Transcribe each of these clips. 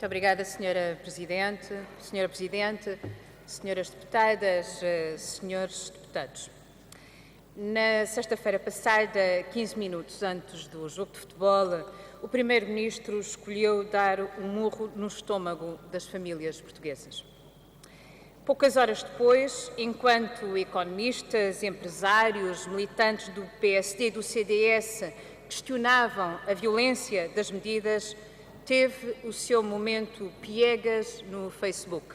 Muito obrigada, Sra. Presidente. Sra. Presidente, senhoras deputadas, senhores deputados. Na sexta-feira passada, 15 minutos antes do jogo de futebol, o Primeiro-Ministro escolheu dar um murro no estômago das famílias portuguesas. Poucas horas depois, enquanto economistas, empresários, militantes do PSD e do CDS questionavam a violência das medidas, teve o seu momento piegas no Facebook.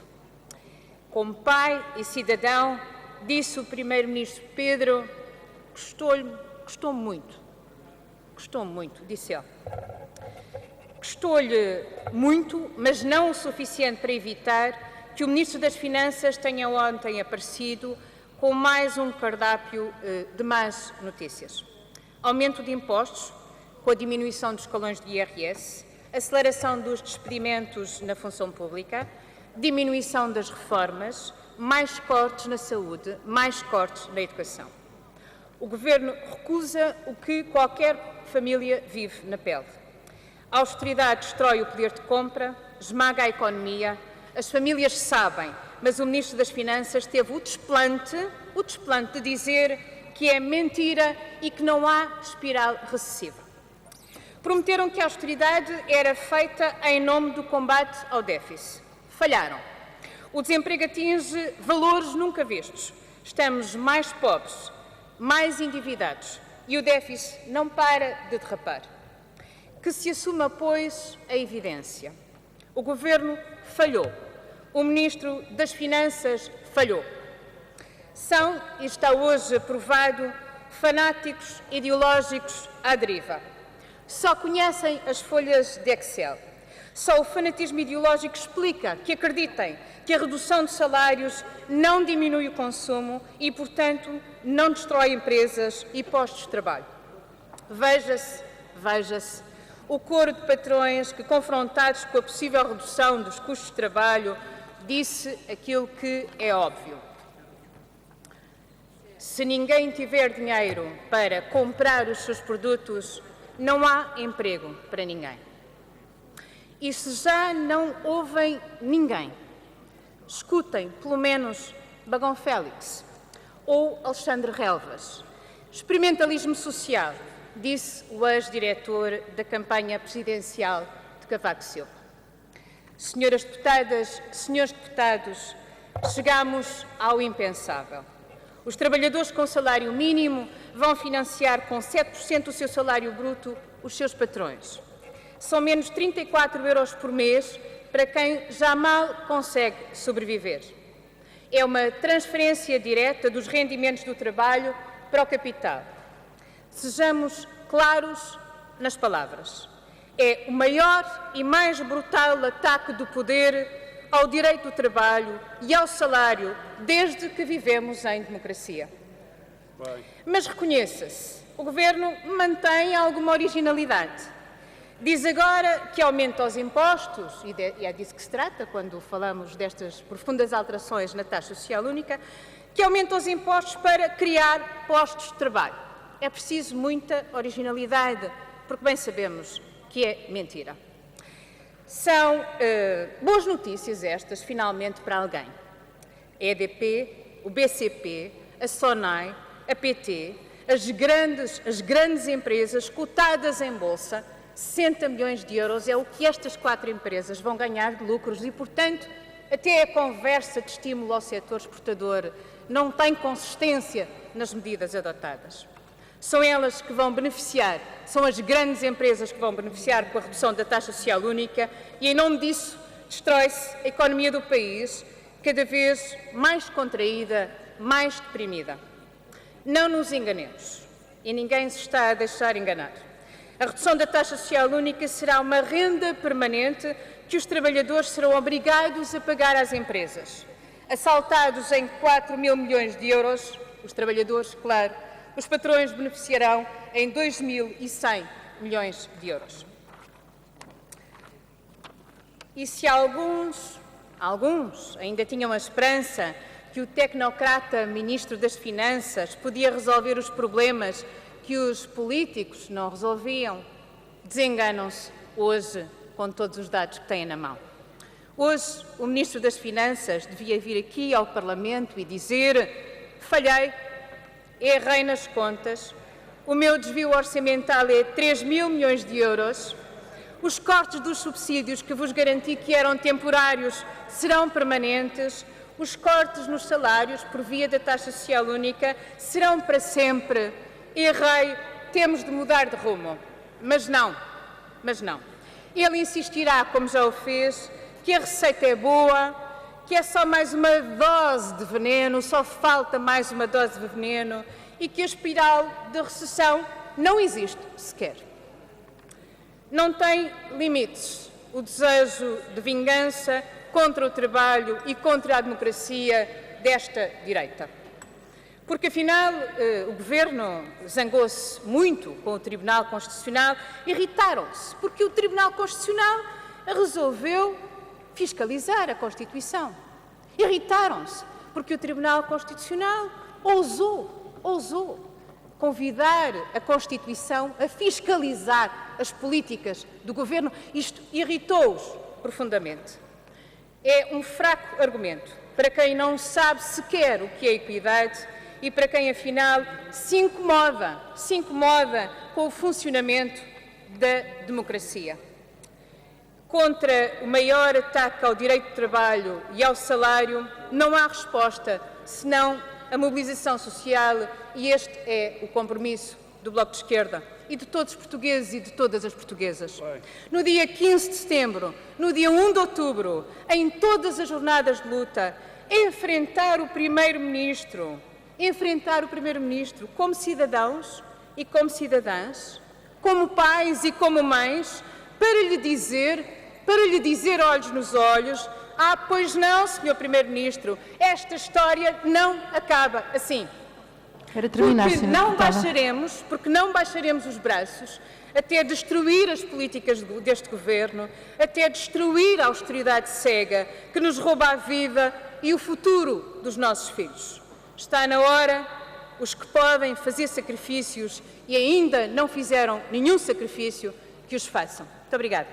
Como pai e cidadão, disse o Primeiro-Ministro Pedro, custou muito, disse ele. Custou-lhe muito, mas não o suficiente para evitar que o Ministro das Finanças tenha ontem aparecido com mais um cardápio de más notícias. Aumento de impostos, com a diminuição dos escalões de IRS, aceleração dos despedimentos na função pública, diminuição das reformas, mais cortes na saúde, mais cortes na educação. O Governo recusa o que qualquer família vive na pele. A austeridade destrói o poder de compra, esmaga a economia. As famílias sabem, mas o Ministro das Finanças teve o desplante de dizer que é mentira e que não há espiral recessiva. Prometeram que a austeridade era feita em nome do combate ao déficit. Falharam. O desemprego atinge valores nunca vistos. Estamos mais pobres, mais endividados e o déficit não para de derrapar. Que se assuma, pois, a evidência. O Governo falhou. O Ministro das Finanças falhou. São, e está hoje provado, fanáticos ideológicos à deriva. Só conhecem as folhas de Excel. Só o fanatismo ideológico explica que acreditem que a redução de salários não diminui o consumo e, portanto, não destrói empresas e postos de trabalho. Veja-se o coro de patrões que, confrontados com a possível redução dos custos de trabalho, disse aquilo que é óbvio. Se ninguém tiver dinheiro para comprar os seus produtos, não há emprego para ninguém. E se já não ouvem ninguém, escutem, pelo menos, Bagão Félix ou Alexandre Relvas. Experimentalismo social, disse o ex-diretor da campanha presidencial de Cavaco Silva. Senhoras deputadas, senhores deputados, chegamos ao impensável. Os trabalhadores com salário mínimo vão financiar com 7% do seu salário bruto os seus patrões. São menos 34 euros por mês para quem já mal consegue sobreviver. É uma transferência direta dos rendimentos do trabalho para o capital. Sejamos claros nas palavras. É o maior e mais brutal ataque do poder ao direito do trabalho e ao salário desde que vivemos em democracia. Mas reconheça-se, o Governo mantém alguma originalidade. Diz agora que aumenta os impostos, e é disso que se trata quando falamos destas profundas alterações na taxa social única, que aumenta os impostos para criar postos de trabalho. É preciso muita originalidade, porque bem sabemos que é mentira. São boas notícias estas, finalmente, para alguém. A EDP, o BCP, a SONAI, a PT, as grandes empresas cotadas em bolsa, 60 milhões de euros é o que estas 4 empresas vão ganhar de lucros e, portanto, até a conversa de estímulo ao setor exportador não tem consistência nas medidas adotadas. São elas que vão beneficiar, são as grandes empresas que vão beneficiar com a redução da taxa social única e, em nome disso, destrói-se a economia do país, cada vez mais contraída, mais deprimida. Não nos enganemos, e ninguém se está a deixar enganar. A redução da taxa social única será uma renda permanente que os trabalhadores serão obrigados a pagar às empresas. Assaltados em 4 mil milhões de euros, os trabalhadores, claro, os patrões beneficiarão em 2.100 milhões de euros. E se alguns ainda tinham a esperança que o tecnocrata Ministro das Finanças podia resolver os problemas que os políticos não resolviam, desenganam-se hoje com todos os dados que têm na mão. Hoje, o Ministro das Finanças devia vir aqui ao Parlamento e dizer: falhei, errei nas contas, o meu desvio orçamental é 3.000 milhões de euros, os cortes dos subsídios que vos garanti que eram temporários serão permanentes, os cortes nos salários por via da taxa social única serão para sempre. Errei, temos de mudar de rumo. Mas não. Ele insistirá, como já o fez, que a receita é boa, que é só mais uma dose de veneno, só falta mais uma dose de veneno e que a espiral de recessão não existe sequer. Não tem limites o desejo de vingança contra o trabalho e contra a democracia desta direita. Porque, afinal, o Governo zangou-se muito com o Tribunal Constitucional, irritaram-se, porque o Tribunal Constitucional resolveu fiscalizar a Constituição. Irritaram-se, porque o Tribunal Constitucional ousou convidar a Constituição a fiscalizar as políticas do Governo. Isto irritou-os profundamente. É um fraco argumento para quem não sabe sequer o que é equidade e para quem, afinal, se incomoda com o funcionamento da democracia. Contra o maior ataque ao direito de trabalho e ao salário, não há resposta senão a mobilização social, e este é o compromisso do Bloco de Esquerda e de todos os portugueses e de todas as portuguesas. No dia 15 de setembro, no dia 1 de outubro, em todas as jornadas de luta, enfrentar o Primeiro-Ministro como cidadãos e como cidadãs, como pais e como mães, para lhe dizer olhos nos olhos: pois não, Sr. Primeiro-Ministro, esta história não acaba assim. Para terminar, Porque não baixaremos os braços até destruir as políticas deste Governo, até destruir a austeridade cega que nos rouba a vida e o futuro dos nossos filhos. Está na hora, os que podem fazer sacrifícios e ainda não fizeram nenhum sacrifício, que os façam. Muito obrigada.